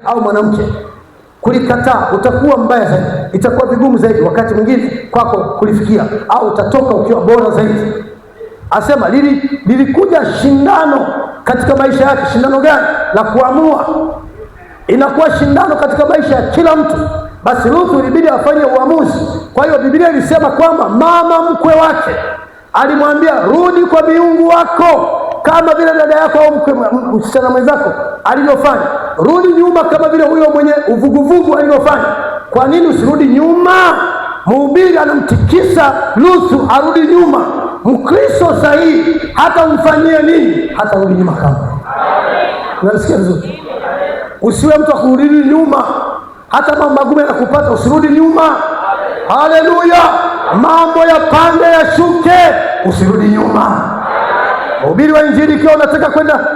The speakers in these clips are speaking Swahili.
au mwanamke, kulikataa utakuwa mbaya zaidi, itakuwa vigumu zaidi wakati mwingine kwako kulifikia, au utatoka ukiwa bora zaidi. Asema lilikuja shindano katika maisha yake. Shindano gani? La kuamua. Inakuwa shindano katika maisha ya kila mtu. Basi Ruthu ilibidi afanye uamuzi. Kwa hiyo Biblia ilisema kwamba mama mkwe wake alimwambia, rudi kwa miungu wako, kama vile dada yako au msichana mwenzako alivyofanya. Rudi nyuma kama vile huyo mwenye uvuguvugu alivyofanya. Kwa nini usirudi nyuma? Mhubiri anamtikisa Ruthu arudi nyuma. Mkristo sahihi hata umfanyie nini, hata rudi nyuma kama. Unasikia vizuri? Usiwe mtu akurudi nyuma. Hata mambo magumu yanakupata, usirudi nyuma. Haleluya! Mambo ya pande ya shuke, usirudi nyuma. Mhubiri wa Injili, ikiwa unataka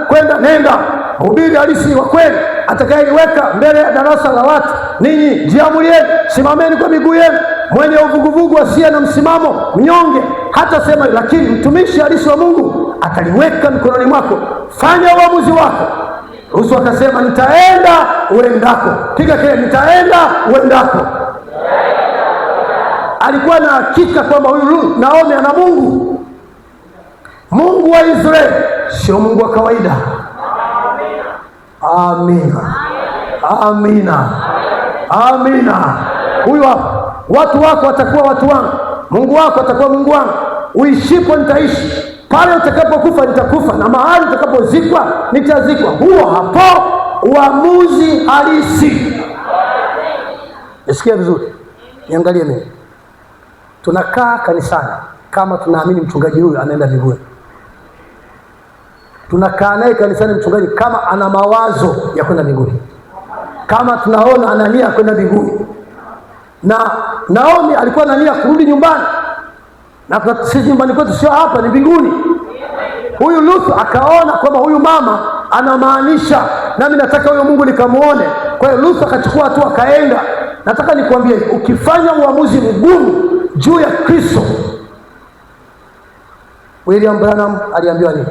kwenda nenda. Mhubiri halisi wa kweli atakayeliweka mbele ya darasa la watu, ninyi jiamulieni, simameni kwa miguu yenu. Mwenye uvuguvugu asiye na msimamo, mnyonge, hata sema, lakini mtumishi halisi wa Mungu ataliweka mikononi mwako. Fanya uamuzi wako. Ruthu akasema, nitaenda uendako. Piga kelele, nitaenda uendako. Alikuwa na hakika kwamba huyu Naomi ana Mungu. Mungu wa Israeli sio Mungu wa kawaida. Amina, amina, amina. Huyu hapa, watu wako watakuwa watu wangu, Mungu wako atakuwa Mungu wangu. Uishipo nitaishi, pale utakapokufa nitakufa, na mahali utakapozikwa nitazikwa. Huo hapo uamuzi halisi. Nisikia vizuri, niangalie mimi. Tunakaa kanisani kama tunaamini mchungaji huyu anaenda mbinguni. Tunakaa naye kanisani mchungaji kama ana mawazo ya kwenda mbinguni, kama tunaona ana nia kwenda mbinguni. Na Naomi alikuwa na nia kurudi nyumbani, na sisi nyumbani kwetu sio hapa, ni mbinguni. Huyu Ruthu akaona kwamba huyu mama anamaanisha, nami nataka huyo Mungu nikamuone. Kwa hiyo Ruthu akachukua hatua, akaenda. Nataka nikwambie, ukifanya uamuzi mgumu juu ya Kristo. William Branham aliambiwa nini?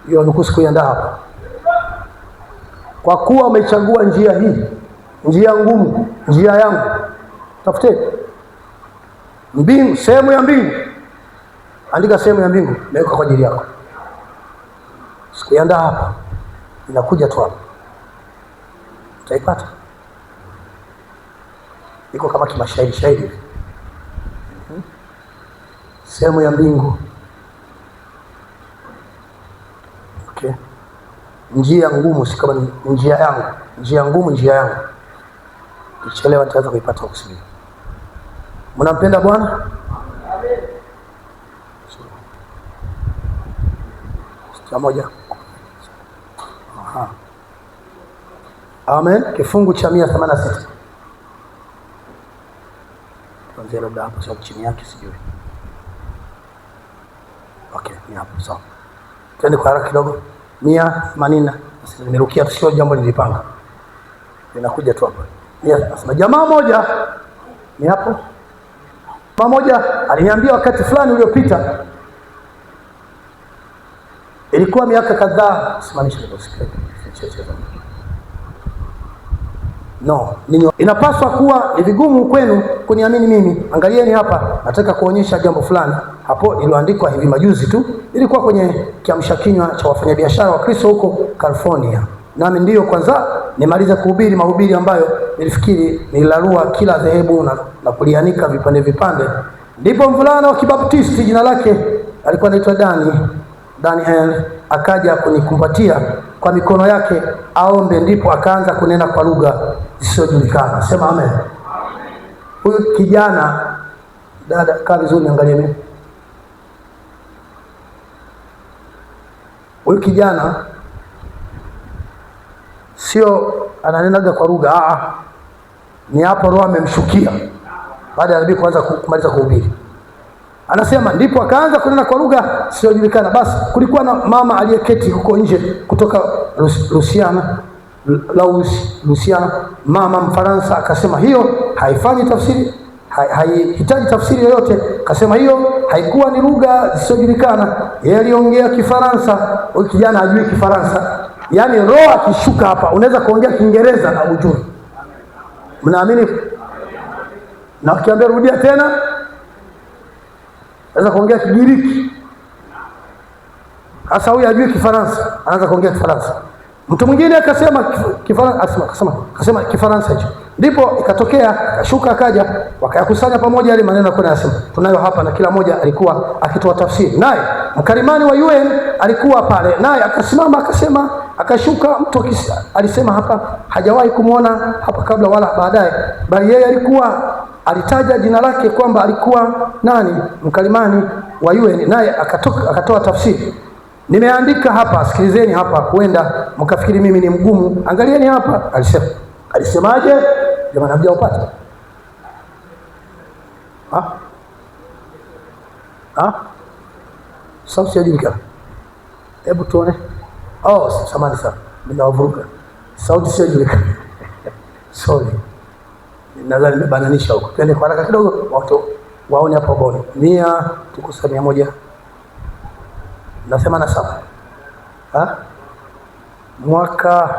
Hiyo nukuu sikuiandaa hapa. Kwa kuwa umechagua njia hii, njia ngumu, njia yangu, tafuteni mbingu, sehemu ya mbingu. Andika sehemu ya mbingu, naweka kwa ajili yako. Sikuiandaa hapa, inakuja tu hapa, utaipata. Iko kama kimashairi shairi. Sehemu ya mbingu. Okay. Njia ngumu, si kama njia yangu. Njia ngumu, njia yangu. Ichelewa nitaweza kuipata kusudi. Mnampenda Bwana? Amen. Sura moja. Aha. Amen. Kifungu cha 186. Tuanze labda hapo, sababu chini yake sijui. Okay, ni hapo sawa. Twende kwa haraka kidogo. 180. Nimerukia, sio jambo nilipanga. Linakuja tu hapo. Nasema jamaa moja ni hapo. Jamaa moja aliniambia wakati fulani uliopita. Ilikuwa miaka kadhaa, simamisha ndio sikio. No, ninyi inapaswa kuwa ni vigumu kwenu kuniamini mimi. Angalieni hapa, nataka kuonyesha jambo fulani. Hapo iliandikwa hivi majuzi tu, ilikuwa kwenye kiamsha kinywa cha wafanyabiashara wa Kristo huko California. Nami ndiyo kwanza nimaliza kuhubiri mahubiri ambayo nilifikiri nilarua kila dhehebu na kulianika vipande vipande. Ndipo mvulana wa Kibaptisti, jina lake alikuwa anaitwa Daniel, akaja kunikumbatia kwa mikono yake aombe, ndipo akaanza kunena kwa lugha zisizojulikana. Sema amen. Huyu kijana, dada kaa vizuri, angalia mimi. Huyu kijana sio ananenaga kwa lugha, ni hapo Roho amemshukia baada ya nabii kuanza kumaliza kuhubiri. Anasema ndipo akaanza kunena kwa lugha siyojulikana. Basi kulikuwa na mama aliyeketi huko nje kutoka Louisiana, mama Mfaransa. Akasema hiyo haifanyi tafsiri, haihitaji tafsiri yoyote. Akasema hiyo haikuwa ni lugha zisizojulikana, yeye aliongea Kifaransa. Huyu kijana hajui Kifaransa, Yaani roho akishuka hapa unaweza kuongea Kiingereza na ujui. Mnaamini? Na ukiambia rudia tena, unaweza kuongea Kigiriki. Sasa huyu hajui Kifaransa, anaanza kuongea Kifaransa. Mtu mwingine akasema Kifaransa, akasema Kifaransa hicho. Ndipo ikatokea akashuka akaja, wakayakusanya pamoja yale maneno alikuwa anasema. Tunayo hapa na kila mmoja alikuwa akitoa tafsiri. Naye mkalimani wa UN alikuwa pale, naye akasimama akasema, akashuka mtu alisema hapa hajawahi kumuona hapa kabla wala baadaye, bali yeye alitaja jina lake kwamba alikuwa nani, mkalimani wa UN, naye akatoa tafsiri. Nimeandika hapa, sikilizeni hapa, huenda mkafikiri mimi ni mgumu. Angalieni hapa, alisemaje? Jamani, hamjaupata? Sauti yajulikana. Hebu tuone. Samahani sana, nimewavuruga. Sauti siyajulikana. Sorry. Nadhani nimebananisha huko. Twende kwa haraka kidogo, watu waone hapo boni. 100 tukusa 100. Nasema na saba. Mwaka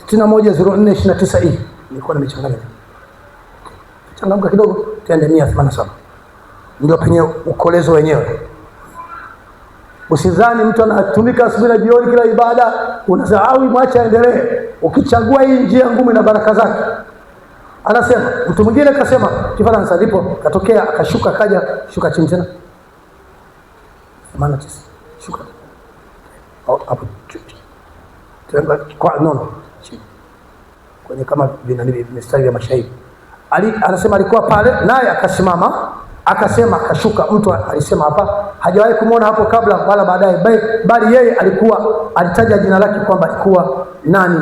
61/04/29 hii nilikuwa nimechanganya. Changamka kidogo, twende 187. Ndio penye ukolezo wenyewe. Usizani mtu anatumika asubuhi na jioni kila ibada, unasahau mwacha endelee. Ukichagua hii njia ngumu na baraka zake. Anasema, mtu mwingine akasema Kifaransa, ndipo katokea akashuka akaja, shuka chini tena. Maana shuka. Hapo. Tuenda kwa nono. Kwenye kama mistari ya mashairi. Anasema alikuwa pale, naye akasimama, akasema akashuka. Mtu alisema hapa hajawahi kumuona hapo kabla wala baadaye, bali yeye alitaja jina lake kwamba alikuwa nani,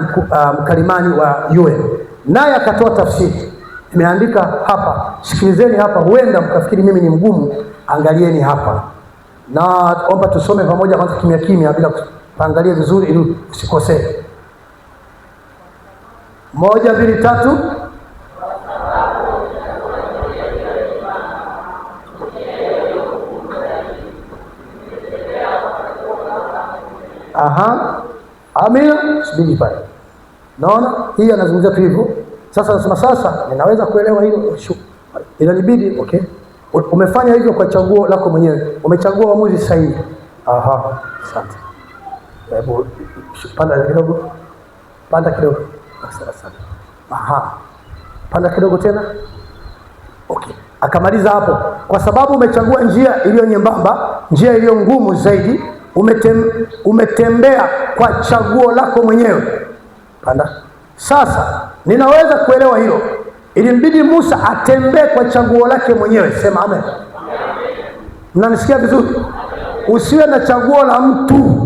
mkalimani wa UN. Naye akatoa tafsiri. Nimeandika hapa, sikilizeni hapa, huenda mkafikiri mimi ni mgumu. Angalieni hapa. Na omba tusome pamoja kwanza kimya kimya bila kuangalia vizuri ili usikosee. 1 2 3. Amina. Subiri pale. Naona hii anazungumzia tu hivyo. Sasa nasema ninaweza kuelewa hilo. Inanibidi okay. Umefanya hivyo kwa chaguo lako mwenyewe. Umechagua uamuzi sahihi. Asante. Hebu panda kidogo. Panda kidogo. Asante. Panda kidogo tena. Okay. Akamaliza hapo. Kwa sababu umechagua njia iliyo nyembamba, njia iliyo ngumu zaidi, umetembea kwa chaguo lako mwenyewe. Panda. Sasa ninaweza kuelewa hilo. Ilimbidi Musa atembee kwa chaguo lake mwenyewe. Sema amen. Mnanisikia vizuri? Usiwe na chaguo la mtu.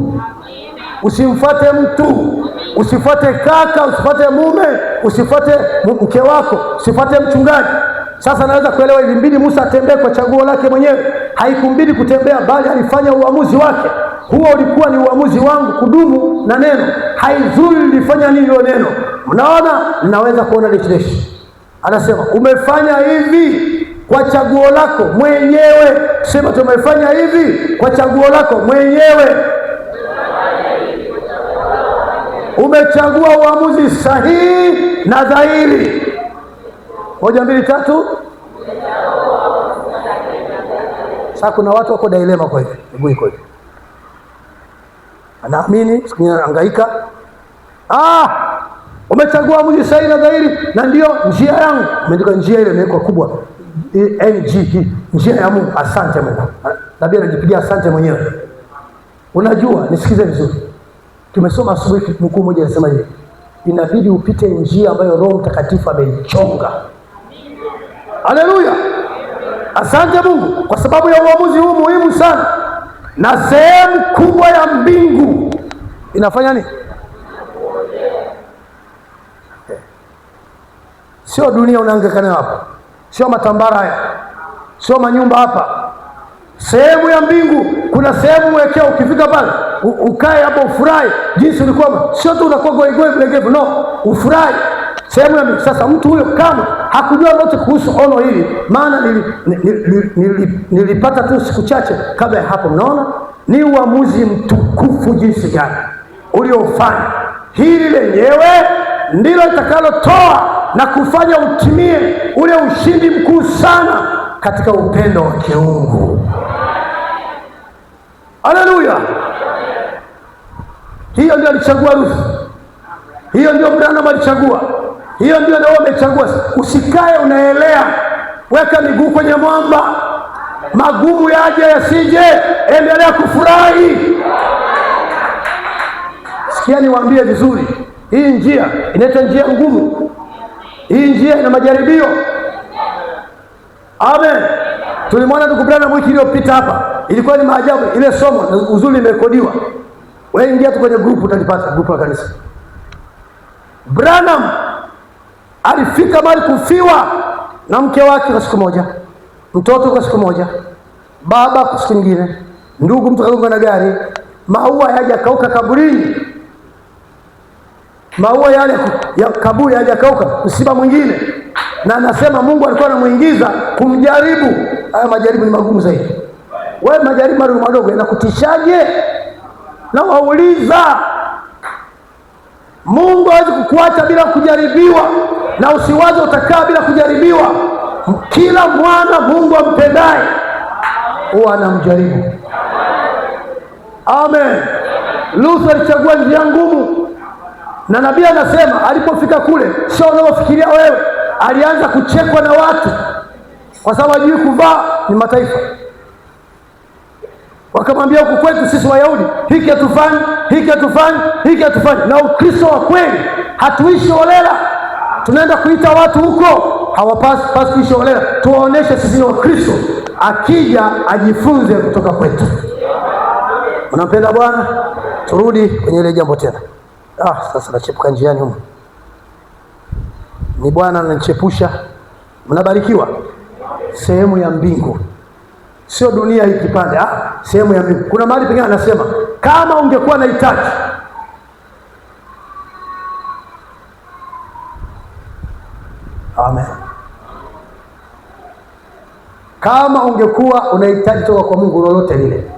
Usimfuate mtu. Usifuate kaka, usifuate mume, usifuate mke wako, usifuate mchungaji. Sasa naweza kuelewa ilimbidi Musa atembee kwa chaguo lake mwenyewe. Haikumbidi kutembea, bali alifanya uamuzi wake. Huo ulikuwa ni uamuzi wangu kudumu na neno. Haizuri nilifanya nini hilo neno. Mnaona? Ninaweza kuona lichileshi. Anasema umefanya hivi kwa chaguo lako mwenyewe. Sema tumefanya hivi kwa chaguo lako mwenyewe. Umechagua uamuzi sahihi na dhahiri. 1 2 3. Sasa kuna watu wako dilema kwa hivi. Hebu iko hivi. Anaamini, anahangaika. Umechagua uamuzi sahihi na dhahiri, na ndio njia yangu. Umeandika njia ile imewekwa kubwa. NG, njia ya Mungu. Asante Mungu. Nabii anajipigia asante mwenyewe. Unajua, nisikize vizuri. Tumesoma asubuhi mkuu mmoja anasema hivi. Inabidi upite njia ambayo Roho Mtakatifu ameichonga. Haleluya. Asante Mungu kwa sababu ya uamuzi huu muhimu sana. Na sehemu kubwa ya mbingu inafanya nini? Sio dunia unaangalia hapa. Sio matambara haya. Sio manyumba hapa. Sehemu ya mbingu, kuna sehemu mwekea, ukifika pale ukae hapo ufurahi jinsi ulikuwa. Sio tu unakuwa goigoi mlegevu, no, ufurahi sehemu ya mbingu. Sasa mtu huyo kama hakujua lolote kuhusu ono hili, maana nilipata tu siku chache kabla ya hapo. Mnaona ni uamuzi mtukufu jinsi gani. uliofanya. Hili lenyewe ndilo litakalotoa na kufanya utimie ule ushindi mkuu sana katika upendo wa kiungu. Haleluya! Hiyo ndio alichagua Ruth, hiyo ndio Branham alichagua, hiyo ndio nao amechagua. Usikae unaelea, weka miguu kwenye mwamba, magumu yaje yasije, endelea kufurahi. Sikia niwaambie vizuri, hii njia inaitwa njia ngumu, hii njia ina majaribio. Amen. Tulimwona ndugu Branham wiki iliyopita hapa, ilikuwa ni maajabu. Ile somo uzuri limerekodiwa, wewe ingia tu kwenye grupu utalipata, grupu la kanisa. Branham alifika mahali kufiwa na mke wake kwa siku moja, mtoto kwa siku moja, baba kwa siku nyingine, ndugu mtu kagonga na gari, maua hayajakauka kaburini, maua yale ya kaburi hayajakauka, msiba mwingine. Na anasema Mungu alikuwa anamuingiza kumjaribu. Haya majaribu ni magumu zaidi. Wewe majaribu madogo madogo yanakutishaje? Na wauliza, Mungu hawezi kukuacha bila kujaribiwa, na usiwaze utakaa bila kujaribiwa. Kila mwana Mungu ampendaye huwa anamjaribu. Amen. Ruth alichagua njia ngumu, na nabii anasema alipofika kule, sio unaofikiria wewe, alianza kuchekwa na watu kwa sababu hajui kuvaa, ni mataifa. Wakamwambia huku kwetu sisi Wayahudi hiki hatufanyi, hiki hatufanyi, hiki hatufanyi. Na Ukristo wa kweli hatuishi holela, tunaenda kuita watu huko, hawapasi kuishi holela. Tuwaoneshe sisi ni Wakristo, akija ajifunze kutoka kwetu. Unampenda Bwana? Turudi kwenye ile jambo tena. Sasa nachepuka njiani huko. Ni Bwana ananichepusha. Mnabarikiwa. Sehemu ya mbingu, sio dunia hii kipande, sehemu ya mbingu. Kuna mahali pengine anasema kama ungekuwa na hitaji, amen, kama ungekuwa unahitaji toka kwa Mungu lolote lile,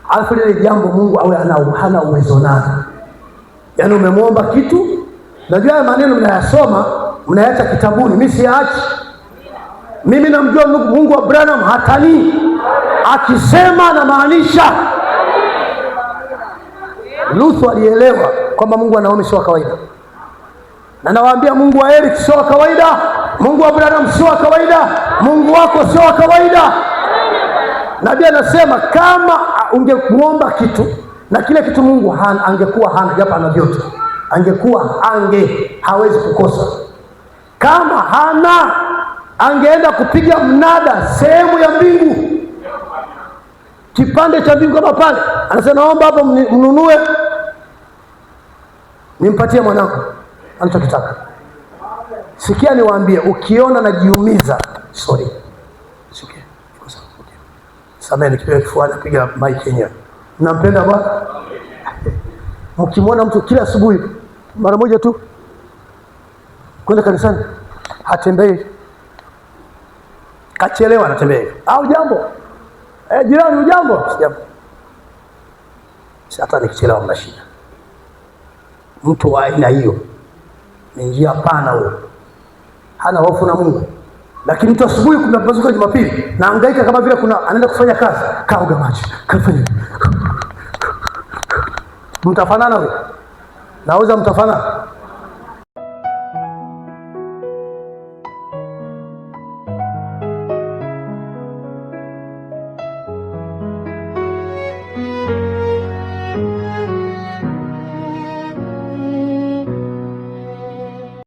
alafu lile jambo Mungu awe hana uwezo nalo, yaani umemwomba kitu, najua maneno mnayasoma mnaacha kitabuni, mimi siachi. Mimi namjua Mungu wa Branham hatani, akisema na maanisha. Ruth alielewa kwamba Mungu wa Naomi sio kawaida, na nawaambia Mungu wa Eric sio kawaida, Mungu wa Branham sio kawaida, Mungu wako sio kawaida. Nabii anasema kama ungemuomba kitu na kile kitu Mungu angekuwa hana, japo ana vyote, angekuwa hawezi kukosa. Kama hana, angeenda kupiga mnada sehemu ya mbingu, kipande cha mbingu kama pale. Anasema naomba hapo mnunue, nimpatie mwanangu anachokitaka. Sikia niwaambie, ukiona najiumiza, sorry, sikia, samehe nikipiga kifuani, piga mic yenyewe. Nampenda Bwana. Mkimwona mtu kila asubuhi mara moja tu kwenda kanisani, hatembei, kachelewa anatembea, au jambo jirani, ujambo, sijambo. Hata nikichelewa mna shida. Mtu wa aina hiyo ni njia pana huyo, hana hofu na Mungu. Lakini mtu asubuhi kumepambazuka Jumapili na hangaika kama vile anaenda kufanya kazi, kaoga maji, kafanya, mtafanana wewe, nauza mtafanana.